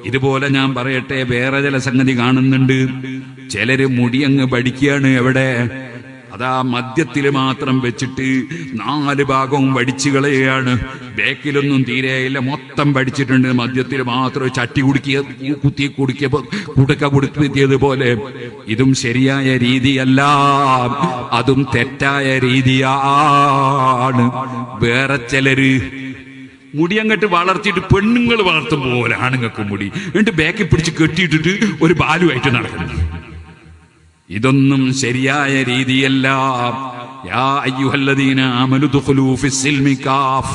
ഇതുപോലെ ഞാൻ പറയട്ടെ, വേറെ ചില സംഗതി കാണുന്നുണ്ട്. ചിലര് മുടിയങ്ങ് പഠിക്കുകയാണ്. എവിടെ? അതാ മദ്യത്തിൽ മാത്രം വെച്ചിട്ട് 4 ഭാഗവും വടിച്ചു കളയുകയാണ്. ബേക്കിലൊന്നും തീരെയില്ല, മൊത്തം പഠിച്ചിട്ടുണ്ട്. മദ്യത്തിൽ മാത്രം ചട്ടി കുടുക്ക കുടുക്കിയതുപോലെ. ഇതും ശരിയായ രീതിയല്ല, അതും തെറ്റായ രീതിയാണ്. വേറെ ചിലര് മുടിയങ്ങട്ട് വളർത്തിയിട്ട് പെണ്ണുങ്ങൾ വളർത്തും പോലെ ആണുങ്ങൾക്ക് മുടി എന്നിട്ട് ബാക്കിൽ പിടിച്ച് കെട്ടിയിട്ടിട്ട് ഒരു ബാലുമായിട്ട് നടക്കുന്നു. ഇതൊന്നും ശരിയായ രീതിയല്ല. യാ അയ്യുഹല്ലദീന ആമനു ദുഖുലൂ ഫിസ്സിൽമി കാഫ,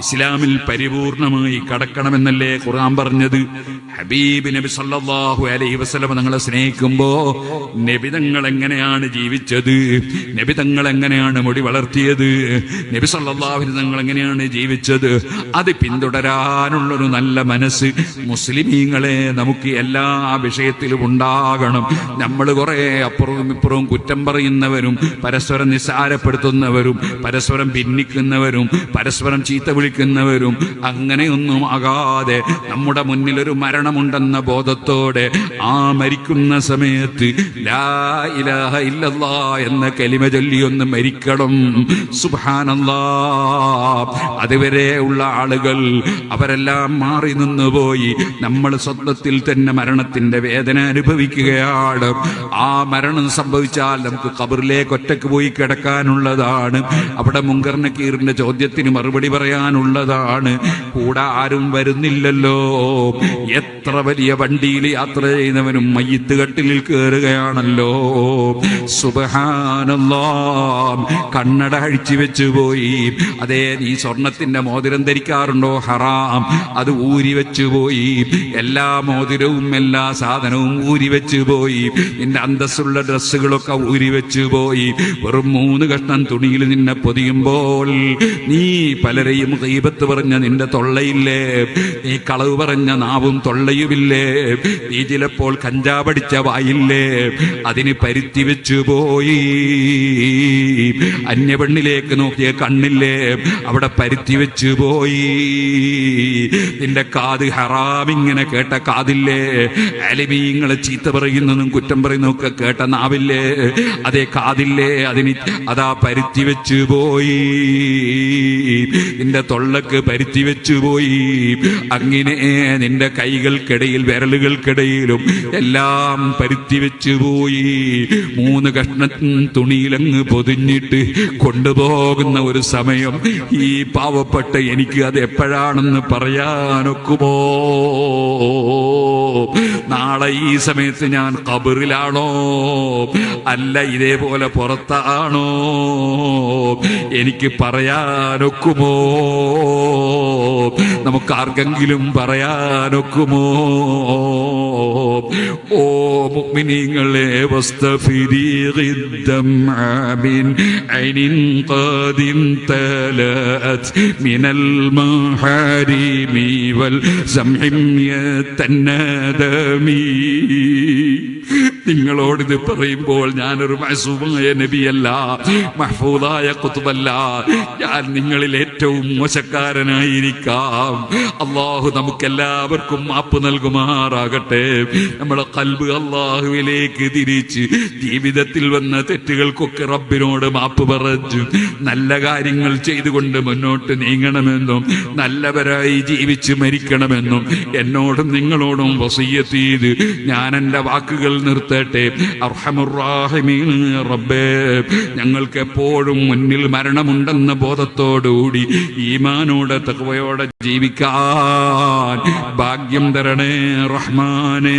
ഇസ്ലാമിൽ പരിപൂർണമായി കടക്കണമെന്നല്ലേ ഖുർആൻ പറഞ്ഞത്. ഹബീബ് നബി സല്ലല്ലാഹു അലൈഹി വസല്ലം തങ്ങളെ സ്നേഹിക്കുമ്പോ നബി തങ്ങൾ എങ്ങനെയാണ് ജീവിച്ചത്, നബി തങ്ങൾ എങ്ങനെയാണ് മുടി വളർത്തിയത്, നബി സല്ലല്ലാഹു അലൈഹി തങ്ങൾ എങ്ങനെയാണ് ജീവിച്ചത്, അത് പിന്തുടരാനുള്ളൊരു നല്ല മനസ്സ് മുസ്ലിമീങ്ങളെ നമുക്ക് എല്ലാ വിഷയത്തിലും ഉണ്ടാകണം. നമ്മൾ കുറെ അപ്പുറവും ഇപ്പുറവും കുറ്റം പറയുന്നവരും പരസ്പരം നിസ്സാരപ്പെടുത്തുന്നവരും പരസ്പരം ഭിന്നിക്കുന്നവരും പരസ്പരം ചീത്ത വിളിക്കുന്നവരും അങ്ങനെയൊന്നും ആകാതെ നമ്മുടെ മുന്നിലൊരു മരണമുണ്ടെന്ന ബോധത്തോടെ ആ മരിക്കുന്ന സമയത്ത് ലാ ഇലാഹ ഇല്ലല്ലാഹ് എന്ന കലിമ ചൊല്ലിയൊന്ന് മരിക്കണം. സുബ്ഹാനല്ലാഹ്. അതുവരെ ഉള്ള ആളുകൾ അവരെല്ലാം മാറി നിന്നുപോയി. നമ്മൾ സ്വന്തത്തിൽ തന്നെ മരണത്തിന്റെ വേദന അനുഭവിക്കുകയാണ്. ആ മരണം സംഭവിച്ചാൽ നമുക്ക് ഖബറിലേക്ക് ഒറ്റയ്ക്ക് പോയി കിടക്കാനുള്ളതാണ്. അവിടെ മുങ്കർ നക്കീറിന്റെ ചോദ്യത്തിന് മറുപടി പറയാനുള്ളതാണ്. കൂടെ ആരും വരുന്നില്ലല്ലോ. എത്ര വലിയ വണ്ടിയിൽ യാത്ര ചെയ്യുന്നവനും മയ്യിത്ത് കട്ടിലിൽ കയറുകയാണല്ലോ. സുബ്ഹാനല്ലാഹ്. കണ്ണട അഴിച്ചു വെച്ചു പോയി. അതേ, നീ സ്വർണത്തിന്റെ മോതിരം ധരിക്കാറുണ്ടോ? ഹറാം. അത് ഊരി വെച്ചു പോയി. എല്ലാ മോതിരവും എല്ലാ സാധനവും ഊരി വെച്ചു പോയി. നിന്റെ അന്തസ്സുള്ള ഡ്രസ്സുകളൊക്കെ ഊരി വെച്ചു പോയി. വെറും 3 കഷ്ണം തുണിയിൽ നിന്നെ പൊതിയുമ്പോൾ നീ പലരെയും ഗീബത്ത് പറഞ്ഞ നിന്റെ തൊള്ളയില്ലേ, നീ കളവ് പറഞ്ഞ നാവും തൊള്ളയുമില്ലേ, നീ ചിലപ്പോൾ കഞ്ചാവടിച്ച വായില്ലേ, അതിന് പരുത്തി വെച്ചു പോയി. അന്യപെണ്ണിലേക്ക് നോക്കിയ കണ്ണില്ലേ, അവിടെ പരുത്തി വെച്ചു പോയി. നിന്റെ കാത് ഹറാമിങ്ങനെ കേട്ട കാതില്ലേ, അലിമീങ്ങളെ ചീത്ത പറയുന്നതും കുറ്റം പറയുന്നതൊക്കെ കേട്ട നാവില്ലേ, അതേ കാതില്ലേ, അതിന് അതാ പരുത്തി വെച്ചു പോയി. നിന്റെ തൊള്ളക്ക് പരുത്തി വെച്ചു പോയി. അങ്ങനെ നിന്റെ കൈകൾക്കിടയിൽ വിരലുകൾക്കിടയിലും എല്ലാം പരുത്തി വെച്ചു പോയി. 3 കഷ്ണം തുണിയിലങ്ങ് പൊതിഞ്ഞിട്ട് കൊണ്ടുപോകുന്ന ഒരു സമയം ഈ പാവപ്പെട്ട എനിക്ക് അത് എപ്പോഴാണെന്ന് പറയാനൊക്കുമോ? നാളെ ഈ സമയത്ത് ഞാൻ ഖബറിലാണോ അല്ല ഇതേപോലെ പുറത്താണോ എനിക്ക് പറയാനൊക്കുമോ? നമുക്കാർക്കെങ്കിലും പറയാനൊക്കുമോ? ഓ മുഅ്മിനീങ്ങളെ, വസ്തഫിരി ഖിദ്ദംഅ ബിൻ ഐനിൻ ഖാദിൻ തലഅത് മിനൽ മഹാരിമി വൽ സംഹിം യതനദമി. നിങ്ങളോടിത് പറയുമ്പോൾ ഞാനൊരു മഅസൂമായ നബിയല്ല, മഹ്ഫൂദായ ഖുത്ബല്ല. ഞാൻ നിങ്ങളിൽ ഏറ്റവും മോശക്കാരനായിരിക്കാം. അല്ലാഹു നമുക്കെല്ലാവർക്കും മാപ്പ് നൽകുമാറാകട്ടെ. നമ്മുടെ ഖൽബ് അല്ലാഹുവിലേക്ക് തിരിച്ച് ജീവിതത്തിൽ വന്ന തെറ്റുകൾക്കൊക്കെ റബ്ബിനോട് മാപ്പ് പറഞ്ഞു നല്ല കാര്യങ്ങൾ ചെയ്തുകൊണ്ട് മുന്നോട്ട് നീങ്ങണമെന്നും നല്ലവരായി ജീവിച്ച് മരിക്കണമെന്നും എന്നോടും നിങ്ങളോടും വസിയ്യത്ത് ചെയ്ത് ഞാൻ എൻ്റെ വാക്കുകൾ നിർത്തട്ടെ. അർഹമുർ റഹീമീൻ റബ്ബേ, ഞങ്ങൾക്ക് എപ്പോഴും മുന്നിൽ മരണമുണ്ടെന്ന ബോധത്തോടുകൂടി ഈമാനോടെ തഖ്വയോടെ ജീവിക്കാൻ ഭാഗ്യം തരണേ റഹ്മാനേ.